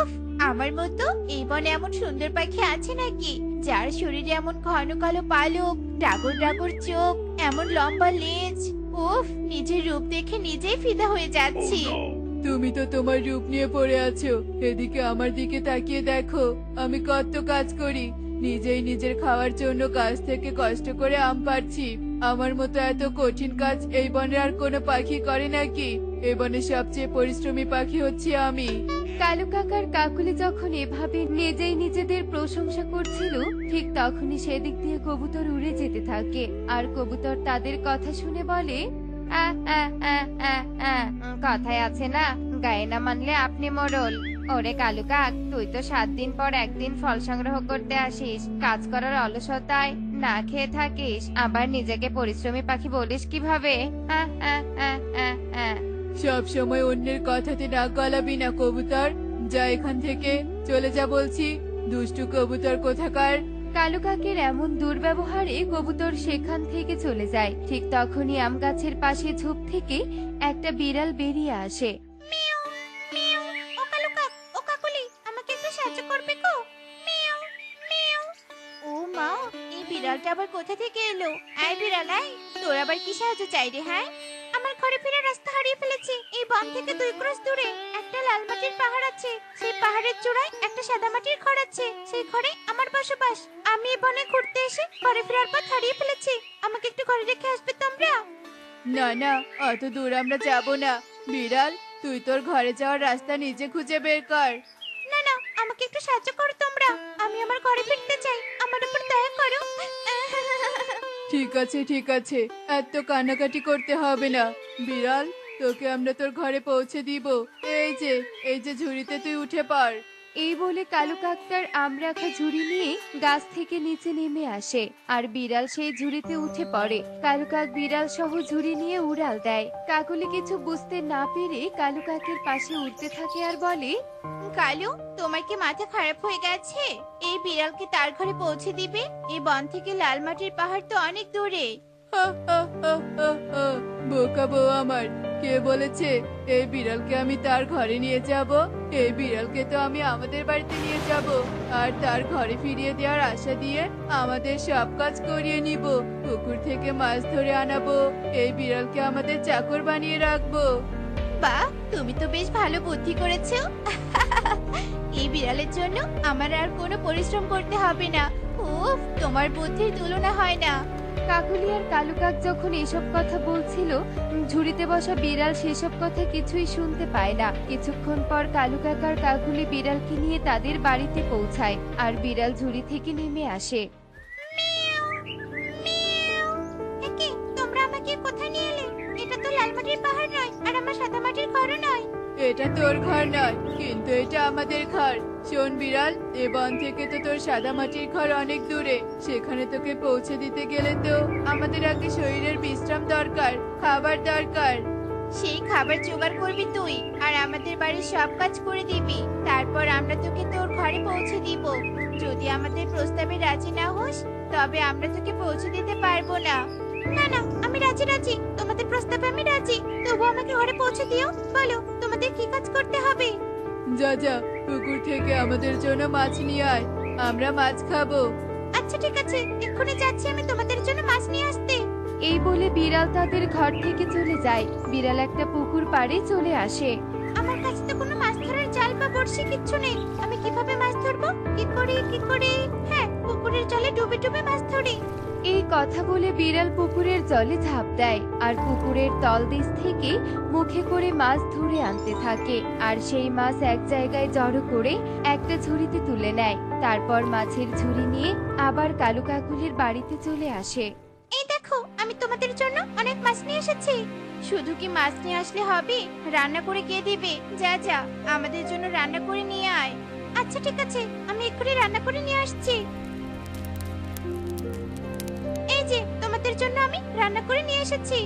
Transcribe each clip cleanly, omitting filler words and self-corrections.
উফ, আমার মতো এই বনে এমন সুন্দর পাখি আছে নাকি, যার শরীরে এমন ঘন কালো পালক, ডাগর ডাগর চোখ, এমন লম্বা লেজ। উফ, নিজের রূপ দেখে নিজেই ফিদা হয়ে যাচ্ছি। তুমি তো তোমার রূপ নিয়ে পড়ে আছো, এদিকে আমার দিকে তাকিয়ে দেখো। আমি কত কাজ করি, নিজেই নিজের খাওয়ার জন্য গাছ থেকে কষ্ট করে আম পাড়ছি। আমার মতো এত কঠিন কাজ এই বনে আর কোনো পাখি করে নাকি? এই বনে সবচেয়ে পরিশ্রমী পাখি হচ্ছে আমি। কালু কাকার কাকুলি যখন এভাবে নিজেই নিজেদের প্রশংসা করছিল, ঠিক তখনই সেদিক দিয়ে কবুতর উড়ে যেতে থাকে। আর কবুতর তাদের কথা শুনে বলে, কথায় আছে না, গায়ে না মানলে আপনি মোড়ল। ওরে কালু কাক, তুই তো 7 দিন পর একদিন ফল সংগ্রহ করতে আসিস, কাজ করার অলসতায় না খেয়ে থাকিস, আবার নিজেকে পরিশ্রমী পাখি বলিস কিভাবে? সব সময় অন্যের কথাতে নাক গলাবি না কবুতর। যা এখান থেকে, চলে যা বলছি, দুষ্টু কবুতর কোথাকার। কালু কাকের এমন দুর্ব্যবহারে কবুতর সেখান থেকে চলে যায়। ঠিক তখনই আম গাছের পাশে ঝোপ থেকে একটা বিড়াল বেরিয়ে আসে। মিয়াও, মিয়াও। ও কালু কাক, ও কাকলি, আমাকে একটু সাহায্য করবে গো? Miao, Miao. ও মা, এই বিড়ালটা আবার কোথা থেকে এলো? আয় বিড়াল আয়, তোর আবার কি সাহায্য চাই রে? হ্যাঁ, আমার ঘরে ফেরার রাস্তা হারিয়ে ফেলেছি। এই বন থেকে 2 ক্রোশ দূরে একটা লাল মাটির পাহাড় আছে। সেই পাহাড়ের চূড়ায় একটা সাদা মাটির ঘর আছে। সেই ঘরে আমার বসবাস। আমি এই বনে ঘুরতে এসে ঘরে ফেরার পথ হারিয়ে ফেলেছি। আমাকে একটু ঘরে রেখে আসবে তোমরা? না না, অত দূর আমরা যাব না। বিড়াল, তুই তোর ঘরে যাওয়ার রাস্তা নিজে খুঁজে বের কর। না না, আমাকে একটু সাহায্য করো তোমরা। আমি আমার ঘরে ফিরতে চাই, আমার উপর দয়া করো। ঠিক আছে ঠিক আছে, এত কান্নাকাটি করতে হবে না। বিড়াল, তোকে আমরা তোর ঘরে পৌঁছে দিব। এই যে ঝুড়িতে তুই উঠে পড়। এই বলে কালু কাক তার আম রাখা ঝুড়ি নিয়ে গাছ থেকে নিচে নেমে আসে, আর বিড়াল সেই ঝুড়িতে উঠে পড়ে। কালু কাক বিড়াল সহ ঝুড়ি নিয়ে উড়াল দেয়। কাকুলি কিছু বুঝতে না পেরে কালু কাকের পাশে উঠতে থাকে আর বলে, কালু, তোমার কি মাথা খারাপ হয়ে গেছে? এই বিড়ালকে তার ঘরে পৌঁছে দিবে? এই বন থেকে লাল মাটির পাহাড় তো অনেক দূরে। হা, হা, হা, হা, হা। বোকা বউ আমার, কে বলেছে এই বিড়ালকে আমি তার ঘরে নিয়ে যাব? এই বিড়ালকে তো আমি আমাদের বাড়িতে নিয়ে যাব, আর তার ঘরে ফিরিয়ে দেওয়ার আশা দিয়ে আমাদের সব কাজ করিয়ে নিব। পুকুর থেকে মাছ ধরে আনাবো, এই বিড়ালকে আমাদের চাকর বানিয়ে রাখবো। বাহ, তুমি তো বেশ ভালো বুদ্ধি করেছো। এই বিড়ালের জন্য আমার আর কোনো পরিশ্রম করতে হবে না। উফ, তোমার বুদ্ধির তুলনা হয় না। কাকুলি আর কালু কাক যখন এসব কথা বলছিল, ঝুড়িতে বসা বিড়াল সেসব কথা কিছুই শুনতে পায় না। কিছুক্ষণ পর কালু কাক আর কাকুলি বিড়ালকে নিয়ে তাদের বাড়িতে পৌঁছায়, আর বিড়াল ঝুড়ি থেকে নেমে আসে। মিয়াও, মিয়াও। একে, তোমরা আমাকে কোথায় নিয়ে এলে? এটা তো লাল মাটির পাহাড় নয়, আর আমার সাদা মাটির ঘরও নয়। এটা তোর ঘর নয়, কিন্তু এটা আমাদের ঘর। শোন বিড়াল, এ বন থেকে তো তোর সাদা মাটির ঘর অনেক দূরে। সেখানে তোকে পৌঁছে দিতে গেলে তো আমাদের আগে শরীরের বিশ্রাম দরকার, খাবার দরকার। সেই খাবার জোগাড় করবি তুই, আর আমাদের বাড়ির সব কাজ করে দিবি। তারপর আমরা তোকে তোর ঘরে পৌঁছে দিব। যদি আমাদের প্রস্তাবে রাজি না হোস, তবে আমরা তোকে পৌঁছে দিতে পারবো না। না না, আমি রাজি রাজি, তোমাদের প্রস্তাবে আমি রাজি। তবু আমাকে ঘরে পৌঁছে দিও। বলো, তোমাদের কি কাজ করতে হবে? যা যা, পুকুর থেকে আমাদের জন্য মাছ নিয়ে আয়, আমরা মাছ খাবো। আচ্ছা ঠিক আছে, এক্ষুনি যাচ্ছি আমি তোমাদের জন্য মাছ নিয়ে আসতে। এই বলে বিড়াল তাদের ঘর থেকে চলে যায়। বিড়াল একটা পুকুর পাড়ে চলে আসে। আমার কাছে তো কোনো মাছ ধরার জাল বা বড়শি কিচ্ছু নেই। আমি কিভাবে মাছ ধরবো? কি করে? হ্যাঁ, পুকুরের জলে ডুবে ডুবে মাছ ধরি। এই কথা বলে বিড়াল পুকুরের জলে ঝাঁপ দেয়, আর পুকুরের তলদেশ থেকে মুখে করে মাছ ধরে আনতে থাকে। আর সেই মাছ এক জায়গায় জড়ো করে একটা ঝুড়িতে তুলে নেয়। তারপর মাছের ঝুড়ি নিয়ে আবার কালু কাকুলির বাড়িতে চলে আসে। এই দেখো, আমি তোমাদের জন্য অনেক মাছ নিয়ে এসেছি। শুধু কি মাছ নিয়ে আসলে হবে? রান্না করে কে দিবে? যা যা, আমাদের জন্য রান্না করে নিয়ে আয়। আচ্ছা ঠিক আছে, আমি এক্ষুনি রান্না করে নিয়ে আসছি। এই যে, তোমাদের জন্য আমি রান্না করে নিয়ে এসেছি।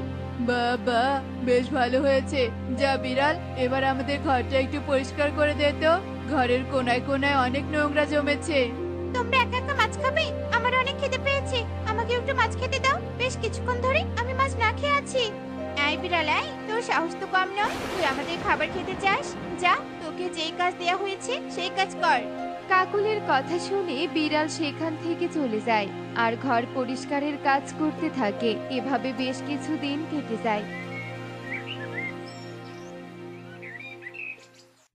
বাবা, বেশ ভালো হয়েছে। যা বিড়াল, এবার আমাদের ঘরটা একটু পরিষ্কার করে দে তো। ঘরের কোনায় কোনায় অনেক নোংরা জমেছে। তোমরা একা একা মাছ খাবে? আমার অনেক খিদে পেয়েছে, আমাকে একটু মাছ খেতে দাও। বেশ কিছুক্ষণ ধরে আমি মাছ না খেয়ে আছি। এই আয় বিড়াল আয়, তোর সাহস তো কম নয়, তুই আমাদের খাবার খেতে চাস? যা, তোকে যেই কাজ দেয়া হয়েছে সেই কাজ কর। কাকুলির কথা শুনে বিড়াল সেখান থেকে চলে যায় আর ঘর পরিষ্কারের কাজ করতে থাকে। এভাবে বেশ কিছু দিন কেটে যায়।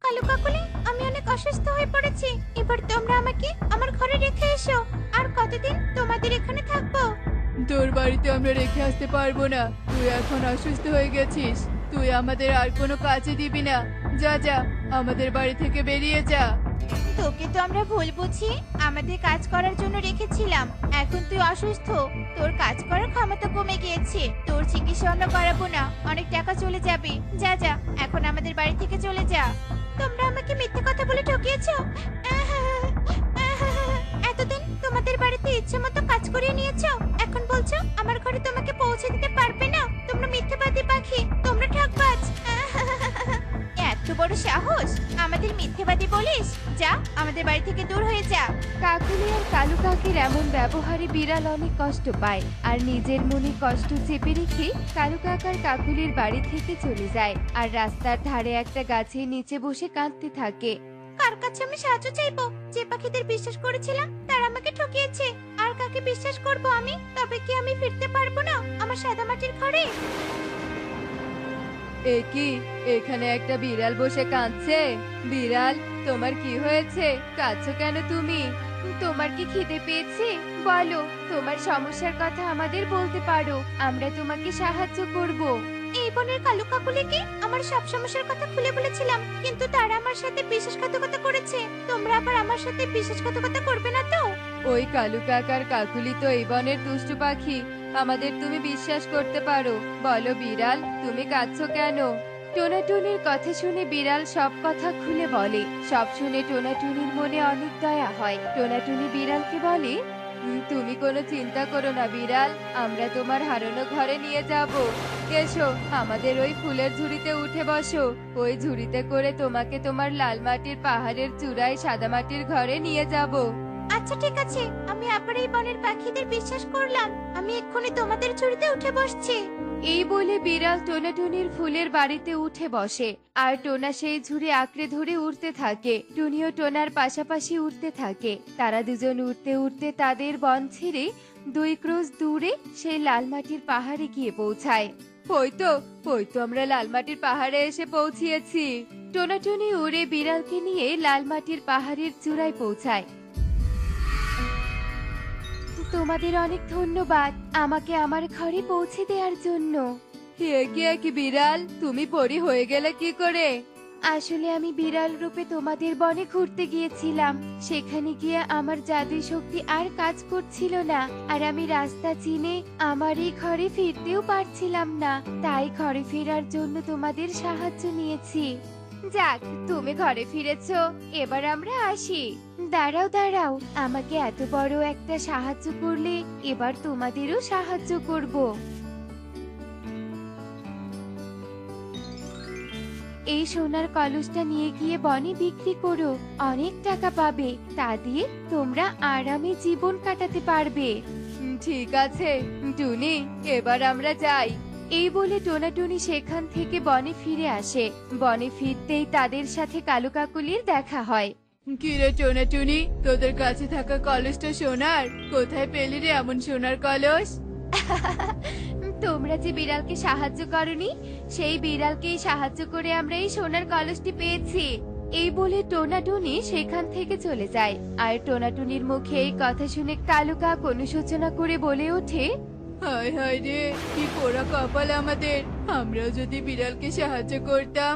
কালু কাকুলি, আমি অনেক অসুস্থ হয়ে পড়েছি, এবার তোমরা আমাকে আমার ঘরে রেখে এসো। আর কতদিন তোমাদের এখানে থাকবো? তোর বাড়িতে আমরা রেখে আসতে পারবো না, তুই এখন অসুস্থ হয়ে গেছিস। তুই আমাদের আর কোনো কাজে দিবি না। যা যা, আমাদের বাড়ি থেকে বেরিয়ে যা। তোকে তো আমরা ভুল বুঝি আমাদের কাজ করার জন্য রেখেছিলাম। এখন তুই অসুস্থ, তোর কাজ করার ক্ষমতা কমে গিয়েছে, তোর চিকিৎসা আমরা করাবো না, অনেক টাকা চলে যাবে। যা যা, এখন আমাদের বাড়ি থেকে চলে যা। তোমরা আমাকে মিথ্যে কথা বলে ঠকিয়েছো। এতদিন তোমাদের বাড়িতে ইচ্ছে মতো কাজ করিয়ে নিয়েছো, এখন বলছো আমার ঘরে তোমাকে পৌঁছে দিতে পারবে না। তোমরা মিথ্যেবাদী পাখি, তোমরা ঠকবাজ। এত বড় সাহস আমাদের মিথ্যেবাদী বলিস? যা, আমাদের বাড়ি থেকে দূর হয়ে যা। কাকুলি আর কালু কাকের এমন ব্যবহারে বিড়াল অনেক কষ্ট পায় আর নিজের মনে কষ্ট চেপে রেখে কালু কাক আর কাকুলির বাড়ি থেকে চলে যায় আর রাস্তার ধারে একটা গাছের নিচে বসে কাঁদতে থাকে। কার কাছে আমি সাহায্য চাইবো? যে পাখিদের বিশ্বাস করেছিলাম তারা আমাকে ঠকিয়েছে। আর কাকে বিশ্বাস করব আমি? তবে কি আমি ফিরতে পারবো না আমার সাদা মাটির ঘরে? এ কি, এখানে একটা বিড়াল বসে কাঁদছে? বিড়াল, তোমার কি হয়েছে? কাঁদছো কেন তুমি? তোমার কি খিদে পেয়েছে? বলো, তোমার সমস্যার কথা আমাদের বলতে পারো, আমরা তোমাকে সাহায্য করব। এই বনের কালু কাকুলিকে আমার সব সমস্যার কথা খুলে বলেছিলাম, কিন্তু তারা আমার সাথে বিশ্বাসঘাতকতা করেছে। তোমরা আবার আমার সাথে বিশ্বাসঘাতকতা করবে না তো? ওই কালু কাকার কাকুলি তো এই বনের দুষ্টু পাখি, আমাদের তুমি বিশ্বাস করতে পারো। বলো বিড়াল, তুমি কাঁদছো কেন? টোনাটুনির কথা শুনে বিড়াল সব কথা খুলে বলে। সব শুনে টোনাটুনির মনে অনেক দয়া হয়। টোনাটুনি বিড়ালকে বলে, তুমি কোনো চিন্তা করো না বিড়াল, আমরা তোমার হারানো ঘরে নিয়ে যাব। এসো, আমাদের ওই ফুলের ঝুড়িতে উঠে বসো। ওই ঝুড়িতে করে তোমাকে তোমার লাল মাটির পাহাড়ের চূড়ায় সাদা মাটির ঘরে নিয়ে যাব। আচ্ছা ঠিক আছে, আমি আবার এই বনের পাখিদের বিশ্বাস করলাম। আমি এক্ষুনি তোমাদের ঝুড়িতে উঠে বসছি। এই বলে বিড়াল টোনাটুনির ফুলের বাড়িতে উঠে বসে আর টোনা সেই ঝুড়ি আঁকড়ে ধরে উড়তে থাকে। টুনিও টোনার পাশাপাশি উঠতে থাকে। তারা দুজন উঠতে উঠতে তাদের বন ছেড়ে 2 ক্রোশ দূরে সেই লাল মাটির পাহাড়ে গিয়ে পৌঁছায়। ওই তো আমরা লাল মাটির পাহাড়ে এসে পৌঁছিয়েছি। টোনাটুনি উড়ে বিড়ালকে নিয়ে লাল মাটির পাহাড়ের চূড়ায় পৌঁছায়। তোমাদের অনেক ধন্যবাদ আমাকে আমার ঘরে পৌঁছে দেওয়ার জন্য। কি বিড়াল, তুমি পরি হয়ে গেলে কি করে? আসলে আমি বিড়াল রূপে তোমাদের বনে ঘুরতে গিয়েছিলাম। সেখানে গিয়ে আমার জাদু শক্তি আর কাজ করছিল না, আর আমি রাস্তা চিনে আমার এই ঘরে ফিরতেও পারছিলাম না। তাই ঘরে ফেরার জন্য তোমাদের সাহায্য নিয়েছি। যাক, তুমি ঘরে ফিরেছো, এবার আমরা আসি। দাঁড়াও দাঁড়াও, আমাকে এত বড় একটা সাহায্য করলে এবার তোমাদেরও সাহায্য করব। এই সোনার কলসটা নিয়ে গিয়ে বনে বিক্রি করো, অনেক টাকা পাবে। তা দিয়ে তোমরা আরামে জীবন কাটাতে পারবে। ঠিক আছে টুনি, এবার আমরা যাই। এই বলে টোনাটুনি সেখান থেকে বনে ফিরে আসে। বনে ফিরতেই তাদের সাথে কালু কাকুলির দেখা হয়। কিরে টোনাটুনি, তোদের কাছে থাকা কলসটা সোনার? কোথায় পেলি রে এমন সোনার কলস? তোমরা যে বিড়ালকে সাহায্য করনি, সেই বিড়ালকেই সাহায্য করে আমরা এই সোনার কলসটি পেয়েছি। এই বলে টোনাটুনি সেখান থেকে চলে যায়। আর টোনাটুনির মুখে এই কথা শুনে কালু কাক অনুশোচনা করে বলে ওঠে, হায় হায় রে, কি পোড়া কপাল আমাদের। আমরাও যদি বিড়ালকে সাহায্য করতাম,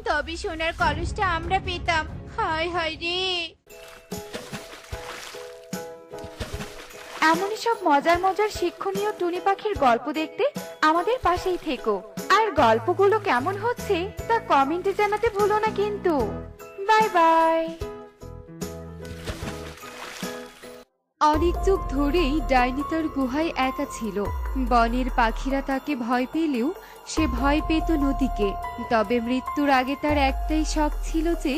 তবে সোনার কলসটা আমরা পেতাম। হায় হায় রে। এমনই সব মজার মজার শিক্ষণীয় টুনি পাখির গল্প দেখতে আমাদের পাশেই থেকো। আর গল্পগুলো কেমন হচ্ছে তা কমেন্টে জানাতে ভুলো না কিন্তু। Bye bye. অনেক যুগ ধরেই ডাইনি তার গুহায় একা ছিল। বনের পাখিরা তাকে ভয় পেলেও সে ভয় পেত নদীকে। তবে মৃত্যুর আগে তার একটাই শখ ছিল যে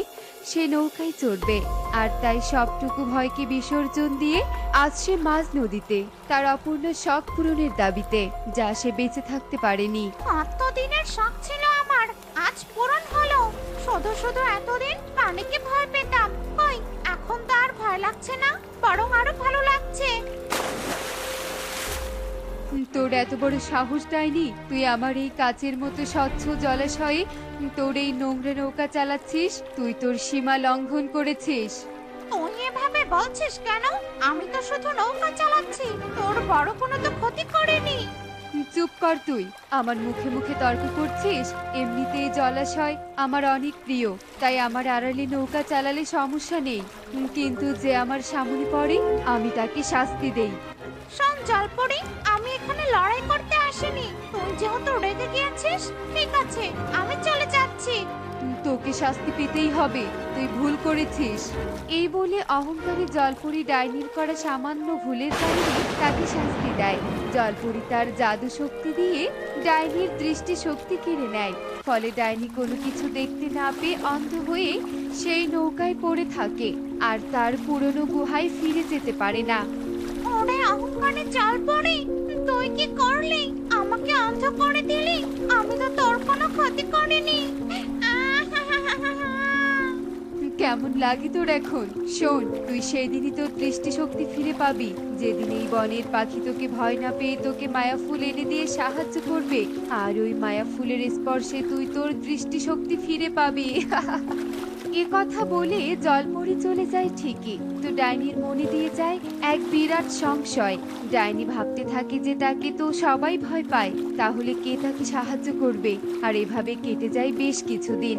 সে নৌকায় চড়বে, আর তাই সবটুকু ভয়কে বিসর্জন দিয়ে আজ সে মাঝ নদীতে তার অপূর্ণ শখ পূরণের দাবিতে, যা সে বেঁচে থাকতে পারেনি। কতদিনের শখ ছিল আমার, আজ পূরণ হলো। শুধু শুধু এতদিন পানিকে ভয় পেতাম, কই এখন তো আর ভয় লাগছে না, বরং আরো ভালো লাগছে। তোর এত বড় সাহস ডাইনি, তুই আমার এই কাচের মতো স্বচ্ছ জলাশয়ে তোর এই নোংরা নৌকা চালাচ্ছিস? তুই তোর সীমা লঙ্ঘন করেছিস। তুই এভাবে বলছিস কেন? আমি তো শুধু নৌকা চালাচ্ছি, তোর বড় কোনো তো ক্ষতি করিনি। চুপ কর তুই, আমার মুখে মুখে তর্ক করছিস? এমনিতেই জলাশয় আমার অনেক প্রিয়, তাই আমার আড়ালে নৌকা চালালে সমস্যা নেই, কিন্তু যে আমার সামনে পড়ে আমি তাকে শাস্তি দেই। শোন জলপরি, আমি এখানে লড়াই করতে আসিনি। তুই যেহেতু রেগে গিয়েছিস, ঠিক আছে আমি চলে যাচ্ছি। তোকে শাস্তি পেতেই হবে, তুই ভুল করেছিস। এই বলে অহংকারী জলপরি ডাইনির করা সামান্য ভুলের কারণে তাকে শাস্তি দেয়। জলপরি তার জাদু শক্তি দিয়ে ডাইনির দৃষ্টি শক্তি কেড়ে নেয়, ফলে ডাইনি কোনো কিছু দেখতে না পেয়ে অন্ধ হয়ে সেই নৌকায় পড়ে থাকে আর তার পুরনো গুহায় ফিরে যেতে পারে না। ওরে অহংকারী জলপরি, তুই কি করলি? আমাকে অন্ধ করে দিলি। আমি তো তোর কোনো ক্ষতি করিনি। কেমন লাগে তোর এখন? শোন, তুই সেই দিনই তোর দৃষ্টিশক্তি ফিরে পাবি যেদিন এই বনের পাখি তোকে ভয় না পেয়ে তোকে মায়া ফুল এনে দিয়ে সাহায্য করবে, আর ওই মায়া ফুলের স্পর্শে তুই তোর দৃষ্টিশক্তি ফিরে পাবি। এ কথা বলে জলপরি চলে যায় ঠিকই, তো ডাইনির মনে দিয়ে যায় এক বিরাট সংশয়। ডাইনি ভাবতে থাকে যে তাকে তো সবাই ভয় পায়, তাহলে কে তাকে সাহায্য করবে? আর এভাবে কেটে যায় বেশ কিছুদিন।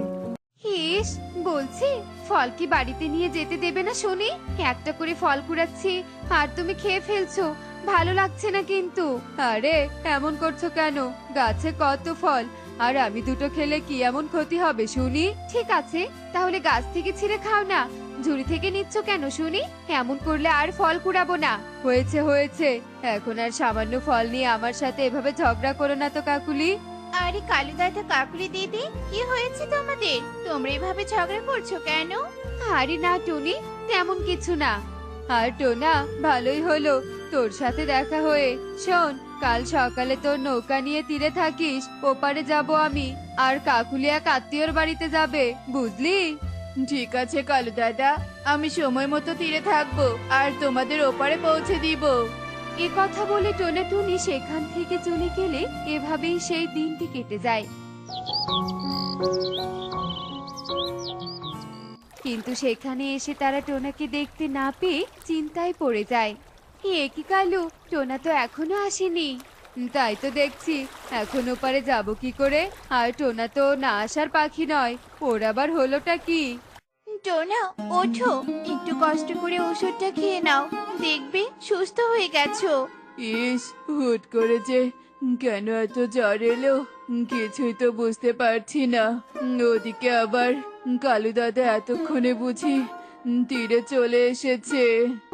ইস, বলছি ফল কি বাড়িতে নিয়ে যেতে দেবে না শুনি? একটা করে ফল কুড়াচ্ছি আর তুমি খেয়ে ফেলছো, ভালো লাগছে না কিন্তু। আরে এমন করছো কেন? গাছে কত ফল, আর আমি দুটো খেলে কি এমন ক্ষতি হবে শুনি? ঠিক আছে, তাহলে গাছ থেকে ছিঁড়ে খাও না, ঝুড়ি থেকে নিচ্ছ কেন শুনি? এমন করলে আর ফল কুড়াবো না। হয়েছে হয়েছে, এখন আর সামান্য ফল নিয়ে আমার সাথে এভাবে ঝগড়া করো না তো কাকুলি। আরে কালু দাদা, কাকুলি দিদি, কি হয়েছে তোমাদের? তোমরা এভাবে ঝগড়া করছো কেন? আরে না টুনি, তেমন কিছু না। আর টোনা, ভালোই হলো তোর সাথে দেখা হয়ে। শোন, কাল সকালে তোর নৌকা নিয়ে তীরে থাকিস, ওপারে যাব আমি, আর কাকুলি এক আত্মীয়র বাড়িতে যাবে, বুঝলি? ঠিক আছে কালু দাদা, আমি সময় মতো তীরে থাকবো আর তোমাদের ওপারে পৌঁছে দিব। এ কথা বলে টোনা টুনি সেখান থেকে চলে গেলে এভাবেই সেই দিনটি কেটে যায়। কিন্তু সেখানে এসে তারা টোনাকে দেখতে না পেয়ে চিন্তায় পড়ে যায়। এ কি কালু, টোনা তো এখনো আসেনি। তাই তো দেখছি, এখন ওপারে যাব কি করে? আর টোনা তো না আসার পাখি নয়, ওর আবার হলোটা কি? টোনা, ওঠো, একটু কষ্ট করে ওষুধটা খেয়ে নাও, দেখবে সুস্থ হয়ে গেছো। ইস, হুট করে যে কেন এত জ্বর এলো কিছুই তো বুঝতে পারছি না। ওদিকে আবার কালু দাদা এতক্ষণে বুঝি তীরে চলে এসেছে।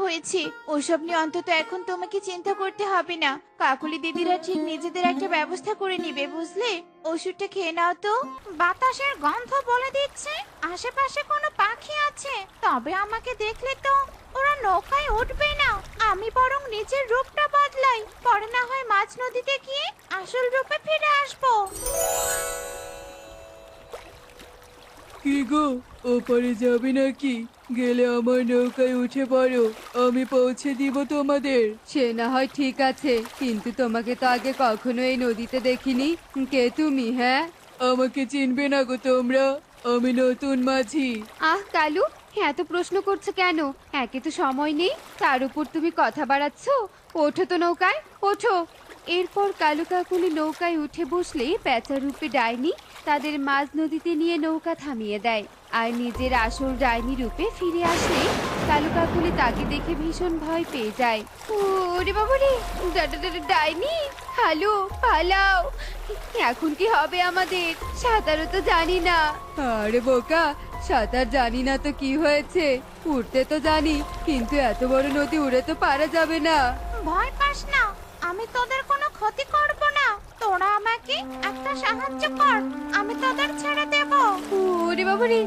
হয়েছে, ওসব নিয়ে অন্তত এখন তোমাকে চিন্তা করতে হবে না। কাকুলি দিদিরা ঠিক নিজেদের একটা ব্যবস্থা করে নিবে, বুঝলে? ওষুধটা খেয়ে নাও তো। বাতাসের গন্ধ বলে দিচ্ছে আশেপাশে কোনো পাখি আছে, তবে আমাকে দেখলে তো ওরা নৌকায় উঠবে না। আমি বরং নিজের রূপটা বদলাই, পরে না হয় মাঝ নদীতে গিয়ে আসল রূপে ফিরে আসবো। কি গো, ওপারে যাবে নাকি? গেলে আমার নৌকায় উঠে পড়ো, আমি পৌঁছে দিব তোমাদের। সে না হয় ঠিক আছে, কিন্তু তোমাকে তো আগে কখনো এই নদীতে দেখিনি। কে তুমি? হ্যাঁ, আমাকে চিনবে না গো তোমরা, আমি নতুন মাঝি। আহ কালু, এত প্রশ্ন করছো কেন? একে তো সময় নেই, তার উপর তুমি কথা বাড়াচ্ছ। ওঠো তো নৌকায়, ওঠো। এরপর কালু কাকুলি নৌকায় উঠে বসলে পেঁচা রূপে ডাইনি তাদের মাঝ নদীতে নিয়ে নৌকা থামিয়ে দেয়, আর নিজের আসল ডাইনি রূপে ফিরে আসলে কালু কাকুলি তাকে দেখে ভীষণ ভয় পেয়ে যায়। ওরে বাবারে, ডাইনি, হ্যালো, পালাও, এখন কি হবে আমাদের? সাঁতারও তো জানি না। আরে বোকা, সাঁতার জানি না তো কি হয়েছে, উঠতে তো জানি, কিন্তু এত বড় নদী উড়ে তো পারা যাবে না। ভয় পাস না, আমি তোদের কোনো ক্ষতি করব না। তোরা আমাকে একটা সাহায্য কর, আমি তোদের ছেড়ে দেব। ওরে বাবারে,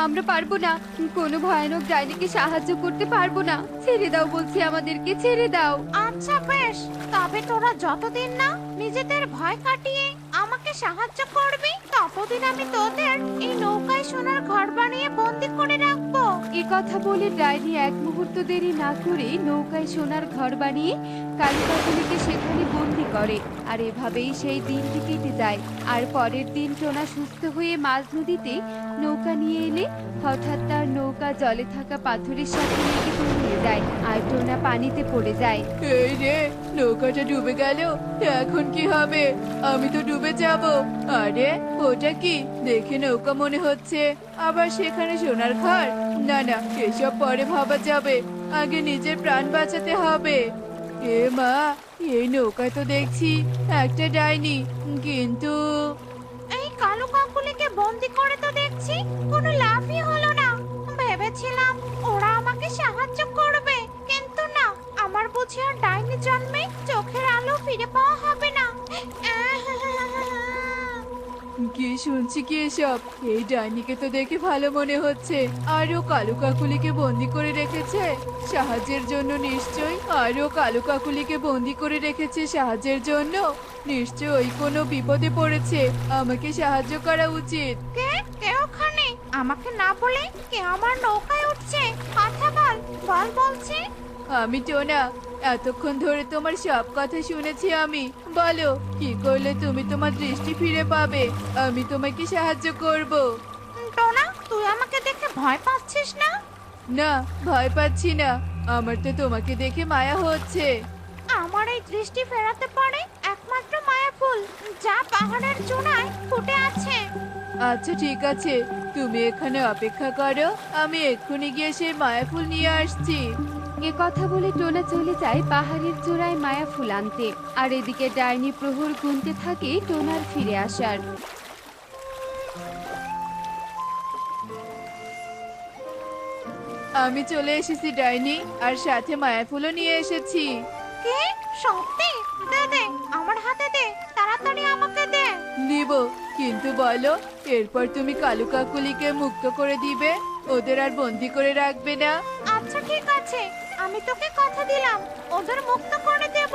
আমরা পারবো না, কোনো ভয়ানক ডাইনিকে সাহায্য করতে পারবো না। ছেড়ে দাও বলছি, আমাদেরকে ছেড়ে দাও। আচ্ছা বেশ, তবে তোরা যতদিন না নিজেদের ভয় কাটিয়ে আমাকে সাহায্য করবি, ততদিন আমি তোদের এই নৌকায় সোনার ঘর বানিয়ে বন্দি করে রাখবো। এ কথা বলে ডাইনি এক মুহূর্ত দেরি না করে নৌকায় সোনার ঘর বানিয়ে কালু কাকুলিকে সেখানে বন্দি করে। আর এভাবেই সেই দিনটি কেটে যায়। আর পরের দিন টোনা সুস্থ হয়ে মাঝ নদীতে নৌকা নিয়ে এলে হঠাৎ তার নৌকা জলে থাকা পাথরের সাথে লেগে তলিয়ে যায় আর টোনা পানিতে পড়ে যায়। এই রে, নৌকাটা ডুবে গেল, এখন কি হবে? আমি তো ডুবে যাব। আরে ওটা কি, দেখে নৌকা মনে হচ্ছে, আবার সেখানে সোনার ঘর। না না, এসব পরে ভাবা যাবে, আগে নিজের প্রাণ বাঁচাতে হবে। এ মা, এই নৌকায় তো দেখছি একটা ডাইনি, কিন্তু এই কালো কাকুলিকে বন্দি করে তো দেখছি কোনো লাভই হলো না। ভেবেছিলাম ওরা আমাকে সাহায্য করবে, কিন্তু না, আমার বুঝি আর ডাইনি জন্মে চোখের আলো ফিরে পাওয়া হবে না। কি শুনছি কি এসব? এই ডাইনিকে তো দেখে ভালো মনে হচ্ছে, আরো কালু কাকুলিকে বন্দি করে রেখেছে সাহায্যের জন্য নিশ্চয়। আরো কালু কাকুলিকে বন্দি করে রেখেছে সাহায্যের জন্য, নিশ্চয় ওই কোনো বিপদে পড়েছে, আমাকে সাহায্য করা উচিত। কে কে ওখানে? আমাকে না বলে কে আমার নৌকায় উঠছে? কথা বল, বল বলছি। আমি টোনা, এতক্ষণ ধরে তোমার সব কথা শুনেছি আমি। বলো, কি করলে তুমি তোমার দৃষ্টি ফিরে পাবে? আমি তোমাকে সাহায্য করব। টোনা, তুই আমাকে দেখে ভয় পাচ্ছিস না? না, ভয় পাচ্ছি না, আমার তো তোমাকে দেখে মায়া হচ্ছে। আমার এই দৃষ্টি ফেরাতে পারে একমাত্র মায়া ফুল, যা পাহাড়ের চূড়ায় ফুটে আছে। আচ্ছা ঠিক আছে, তুমি এখানে অপেক্ষা করো, আমি এক্ষুনি গিয়ে সেই মায়া ফুল নিয়ে আসছি। এ কথা বলে টোনা চলে যায় পাহাড়ের চূড়ায় মায়া ফুল আনতে। আর এদিকে ডাইনি প্রহর গুনতে থাকে টোনার ফিরে আসার। আমি চলে এসেছি ডাইনি, আর সাথে মায়া ফুলও নিয়ে এসেছি। কি সত্যি? দে দে, আমার হাতে দে, তাড়াতাড়ি আমাকে দে। নিব, কিন্তু বলো, এরপর তুমি কালু কাকুলিকে মুক্ত করে দিবে, ওদের আর বন্দি করে রাখবে না? আচ্ছা ঠিক আছে, আমি তোকে কথা দিলাম ওদের মুক্ত করে দেব।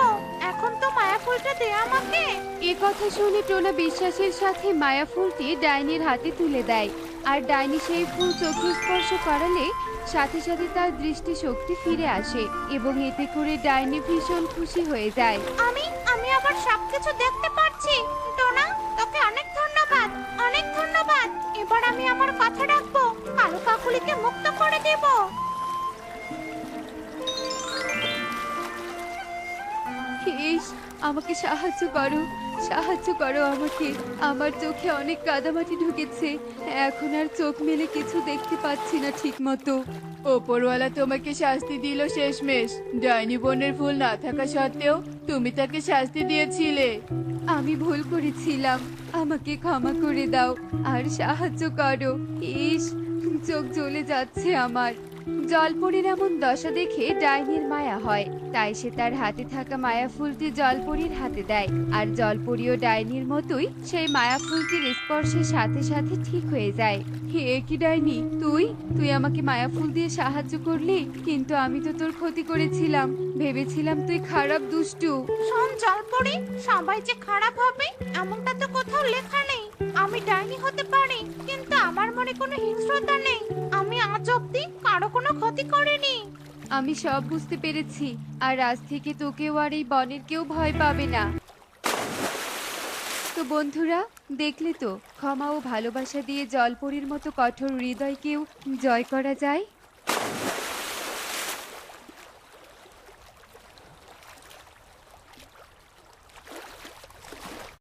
এখন তো মায়া ফুলটা দে আমাকে। এ কথা শুনে টোনা বিশ্বাসের সাথে মায়া ফুলটি ডাইনির হাতে তুলে দেয়। আর ডাইনি সেই ফুল চোখে স্পর্শ করালে সাথে সাথে তার দৃষ্টি শক্তি ফিরে আসে এবং এতে করে ডাইনি ভীষণ খুশি হয়ে যায়। আমি আমি আবার সবকিছু দেখতে পাচ্ছি। টোনা, তোকে অনেক ধন্যবাদ, অনেক ধন্যবাদ। এবার আমি আমার কথা রাখবো, কালো কাকুলিকে মুক্ত করে দেব। ইস, আমাকে সাহায্য করো, সাহায্য করো আমাকে। আমার চোখে অনেক কাদামাটি ঢুকেছে, এখন আর চোখ মেলে কিছু দেখতে পাচ্ছি না ঠিক মতো। ওপরওয়ালা তোমাকে শাস্তি দিল শেষমেশ, ডাইনি বোনের ভুল না থাকা সত্ত্বেও তুমি তাকে শাস্তি দিয়েছিলে। আমি ভুল করেছিলাম, আমাকে ক্ষমা করে দাও আর সাহায্য করো। ইস, চোখ জ্বলে যাচ্ছে আমার। জলপরীর এমন দশা দেখে ডাইনির মায়া হয়, তাই সে তার হাতে থাকা মায়া ফুলটি জলপরীর হাতে দেয়। আর জলপরীও ডাইনির মতোই সেই মায়া ফুলটির স্পর্শের সাথে সাথে ঠিক হয়ে যায়। হে কি ডাইনি, তুই তুই আমাকে মায়া ফুল দিয়ে সাহায্য করলি, কিন্তু আমি তো তোর ক্ষতি করেছিলাম, ভেবেছিলাম তুই খারাপ দুষ্টু। শোন জলপরি, সবাই যে খারাপ হবে এমনটা তো কোথাও লেখা নেই। আমি ডাইনি হতে পারি, কিন্তু আমার মনে কোনো হিংস্রতা নেই। আমি আজ অব্দি কারো কোনো ক্ষতি করিনি। আমি সব বুঝতে পেরেছি, আর আজ থেকে তোকেও আর এই বনের কেউ ভয় পাবে না। তো বন্ধুরা, দেখলে তো ক্ষমা ও ভালোবাসা দিয়ে জলপরীর মতো কঠোর হৃদয়কেও জয় করা যায়।